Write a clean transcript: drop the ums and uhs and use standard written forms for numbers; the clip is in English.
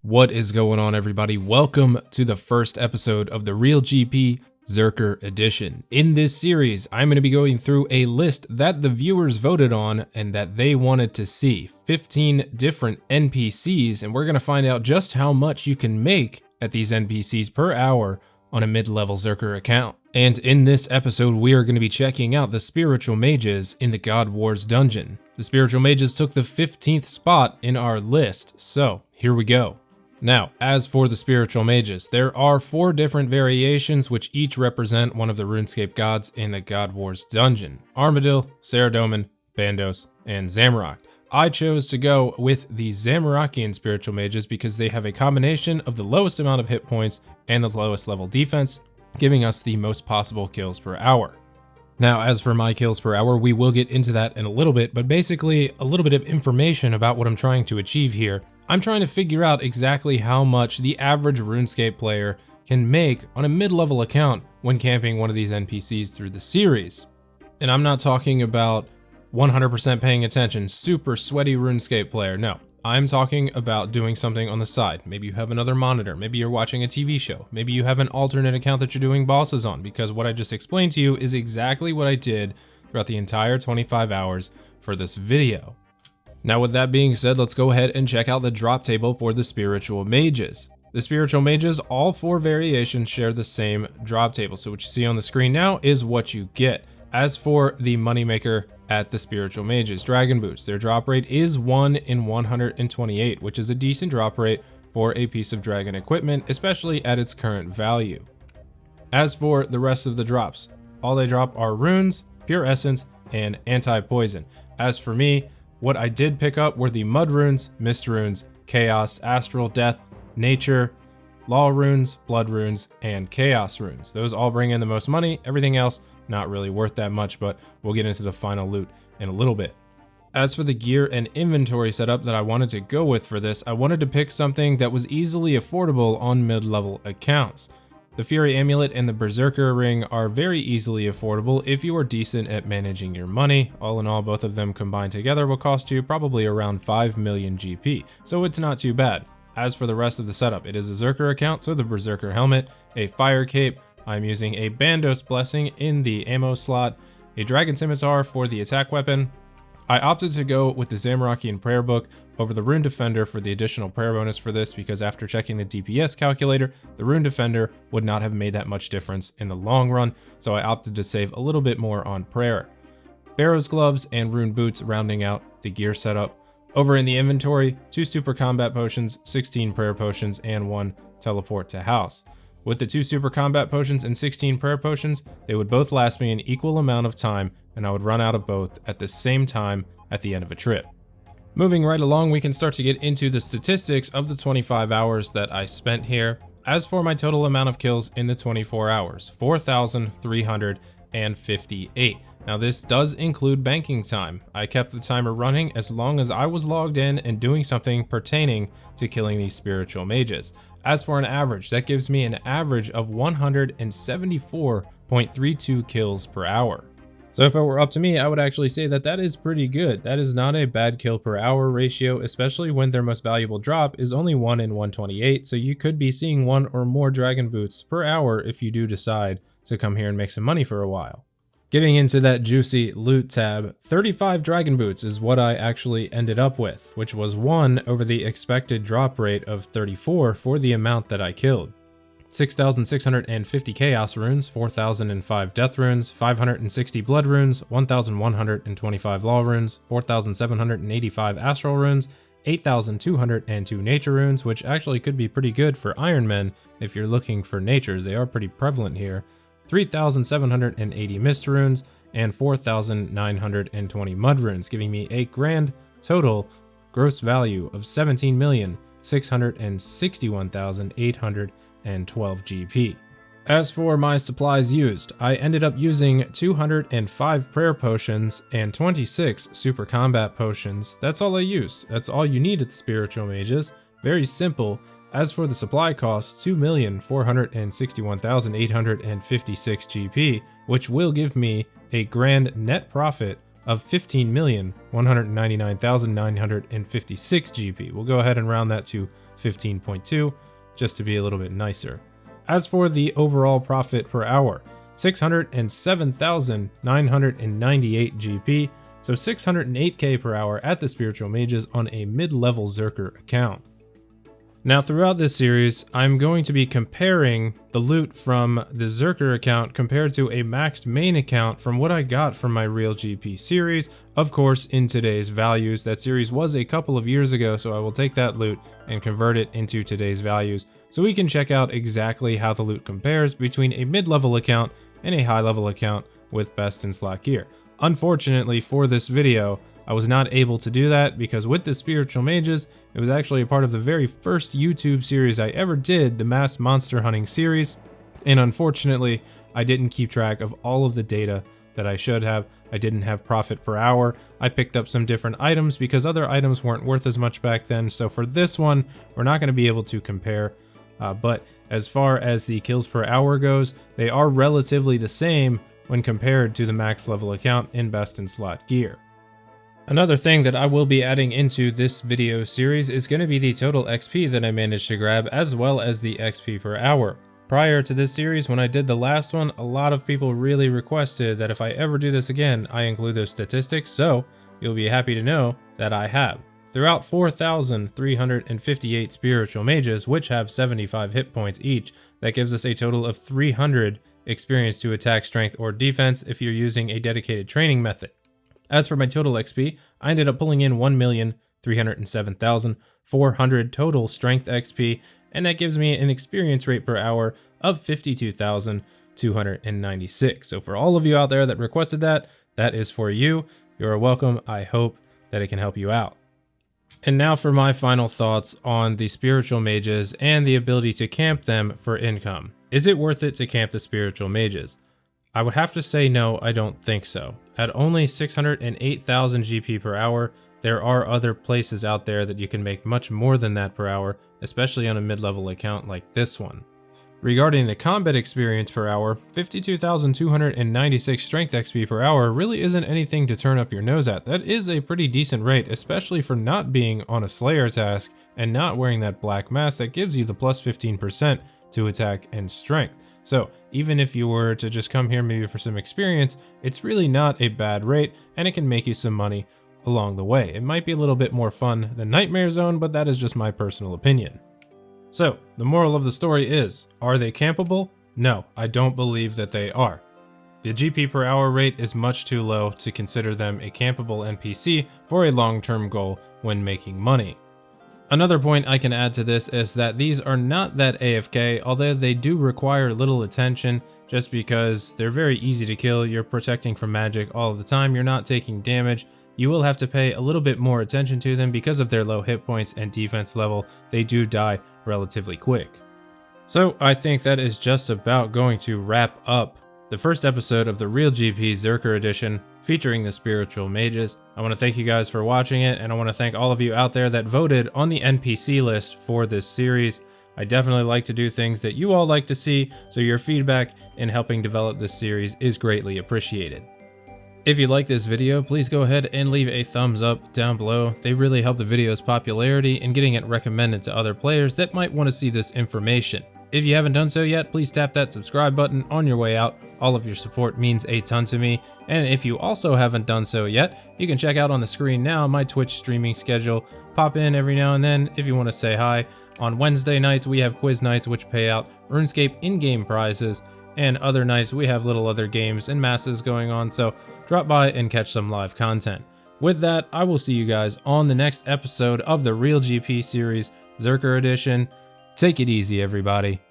What is going on, everybody? Welcome to the first episode of the Real GP Zerker Edition. In this series, I'm going to be going through a list that the viewers voted on and that they wanted to see. 15 different NPCs, and we're going to find out just how much you can make at these NPCs per hour on a mid-level Zerker account. And in this episode, we are going to be checking out the Spiritual Mages in the God Wars dungeon. The Spiritual Mages took the 15th spot in our list, so here we go. Now, as for the Spiritual Mages, there are 4 different variations which each represent one of the RuneScape gods in the God Wars dungeon: Armadil, Saradomin, Bandos, and Zamorak. I chose to go with the Zamorakian Spiritual Mages because they have a combination of the lowest amount of hit points and the lowest level defense, giving us the most possible kills per hour. Now, as for my kills per hour, we will get into that in a little bit, but basically a little bit of information about what I'm trying to achieve here. I'm trying to figure out exactly how much the average RuneScape player can make on a mid-level account when camping one of these NPCs through the series. And I'm not talking about 100% paying attention, super sweaty RuneScape player, no. I'm talking about doing something on the side. Maybe you have another monitor, maybe you're watching a TV show, maybe you have an alternate account that you're doing bosses on, because what I just explained to you is exactly what I did throughout the entire 25 hours for this video. Now, with that being said, let's go ahead and check out the drop table for the Spiritual Mages. The Spiritual Mages, all 4 variations share the same drop table. So what you see on the screen now is what you get. As for the moneymaker at the Spiritual Mages, Dragon Boots, their drop rate is 1 in 128, which is a decent drop rate for a piece of dragon equipment, especially at its current value. As for the rest of the drops, all they drop are runes, pure essence, and anti-poison. As for me, what I did pick up were the Mud Runes, Mist Runes, Chaos, Astral, Death, Nature, Law Runes, Blood Runes, and Chaos Runes. Those all bring in the most money. Everything else, not really worth that much, but we'll get into the final loot in a little bit. As for the gear and inventory setup that I wanted to go with for this, I wanted to pick something that was easily affordable on mid-level accounts. The Fury Amulet and the Berserker Ring are very easily affordable if you are decent at managing your money. All in all, both of them combined together will cost you probably around 5 million GP, so it's not too bad. As for the rest of the setup, it is a Zerker account, so the Berserker Helmet, a Fire Cape, I'm using a Bandos Blessing in the ammo slot, a Dragon Scimitar for the attack weapon. I opted to go with the Zamorakian Prayer Book over the Rune Defender for the additional prayer bonus for this, because after checking the DPS calculator, the Rune Defender would not have made that much difference in the long run, so I opted to save a little bit more on prayer. Barrow's Gloves and Rune Boots rounding out the gear setup. Over in the inventory, 2 Super Combat Potions, 16 Prayer Potions, and 1 Teleport to House. With the 2 Super Combat Potions and 16 Prayer Potions, they would both last me an equal amount of time, and I would run out of both at the same time at the end of a trip. Moving right along, we can start to get into the statistics of the 25 hours that I spent here. As for my total amount of kills in the 24 hours, 4,358. Now this does include banking time. I kept the timer running as long as I was logged in and doing something pertaining to killing these Spiritual Mages. As for an average, that gives me an average of 174.32 kills per hour. So if it were up to me, I would actually say that that is pretty good. That is not a bad kill per hour ratio, especially when their most valuable drop is only 1 in 128, so you could be seeing 1 or more Dragon Boots per hour if you do decide to come here and make some money for a while. Getting into that juicy loot tab, 35 Dragon Boots is what I actually ended up with, which was 1 over the expected drop rate of 34 for the amount that I killed. 6,650 Chaos Runes, 4,005 Death Runes, 560 Blood Runes, 1,125 Law Runes, 4,785 Astral Runes, 8,202 Nature Runes, which actually could be pretty good for Iron Men if you're looking for natures. They are pretty prevalent here. 3,780 Mist Runes, and 4,920 Mud Runes, giving me a grand total gross value of 17,661,812 GP. As for my supplies used, I ended up using 205 Prayer Potions and 26 Super Combat Potions. That's all I used. That's all you need at the Spiritual Mages. Very simple. As for the supply costs, 2,461,856 GP, which will give me a grand net profit of 15,199,956 GP. We'll go ahead and round that to 15.2, just to be a little bit nicer. As for the overall profit per hour, 607,998 GP, so 608k per hour at the Spiritual Mages on a mid-level Zerker account. Now throughout this series, I'm going to be comparing the loot from the Zerker account compared to a maxed main account from what I got from my Real GP series, of course in today's values. That series was a couple of years ago, so I will take that loot and convert it into today's values so we can check out exactly how the loot compares between a mid-level account and a high-level account with best in slot gear. Unfortunately for this video, I was not able to do that because with the Spiritual Mages, it was actually a part of the very first YouTube series I ever did, the Mass Monster Hunting series, and unfortunately, I didn't keep track of all of the data that I should have. I didn't have profit per hour. I picked up some different items because other items weren't worth as much back then, so for this one, we're not going to be able to compare, but as far as the kills per hour goes, they are relatively the same when compared to the max level account in best in slot gear. Another thing that I will be adding into this video series is going to be the total XP that I managed to grab, as well as the XP per hour. Prior to this series, when I did the last one, a lot of people really requested that if I ever do this again, I include those statistics, so you'll be happy to know that I have. Throughout 4,358 Spiritual Mages, which have 75 hit points each, that gives us a total of 300 experience to attack, strength, or defense if you're using a dedicated training method. As for my total XP, I ended up pulling in 1,307,400 total strength XP, and that gives me an experience rate per hour of 52,296. So for all of you out there that requested that, that is for you. You are welcome. I hope that it can help you out. And now for my final thoughts on the Spiritual Mages and the ability to camp them for income. Is it worth it to camp the Spiritual Mages? I would have to say no, I don't think so. At only 608,000 GP per hour, there are other places out there that you can make much more than that per hour, especially on a mid-level account like this one. Regarding the combat experience per hour, 52,296 strength XP per hour really isn't anything to turn up your nose at. That is a pretty decent rate, especially for not being on a Slayer task and not wearing that black mask that gives you the plus 15% to attack and strength. So even if you were to just come here maybe for some experience, it's really not a bad rate and it can make you some money along the way. It might be a little bit more fun than Nightmare Zone, but that is just my personal opinion. So the moral of the story is, are they campable? No, I don't believe that they are. The GP per hour rate is much too low to consider them a campable NPC for a long-term goal when making money. Another point I can add to this is that these are not that AFK, although they do require little attention just because they're very easy to kill. You're protecting from magic all of the time, you're not taking damage. You will have to pay a little bit more attention to them because of their low hit points and defense level. They do die relatively quick. So I think that is just about going to wrap up the first episode of the Real GP Zerker Edition featuring the Spiritual Mages. I want to thank you guys for watching it, and I want to thank all of you out there that voted on the NPC list for this series. I definitely like to do things that you all like to see, so your feedback in helping develop this series is greatly appreciated. If you like this video, please go ahead and leave a thumbs up down below. They really help the video's popularity and getting it recommended to other players that might want to see this information. If you haven't done so yet, please tap that subscribe button on your way out. All of your support means a ton to me. And if you also haven't done so yet, you can check out on the screen now my Twitch streaming schedule. Pop in every now and then if you want to say hi. On Wednesday nights, we have quiz nights which pay out RuneScape in-game prizes. And other nights, we have little other games and masses going on, so drop by and catch some live content. With that, I will see you guys on the next episode of the Real GP series, Zerker Edition. Take it easy, everybody.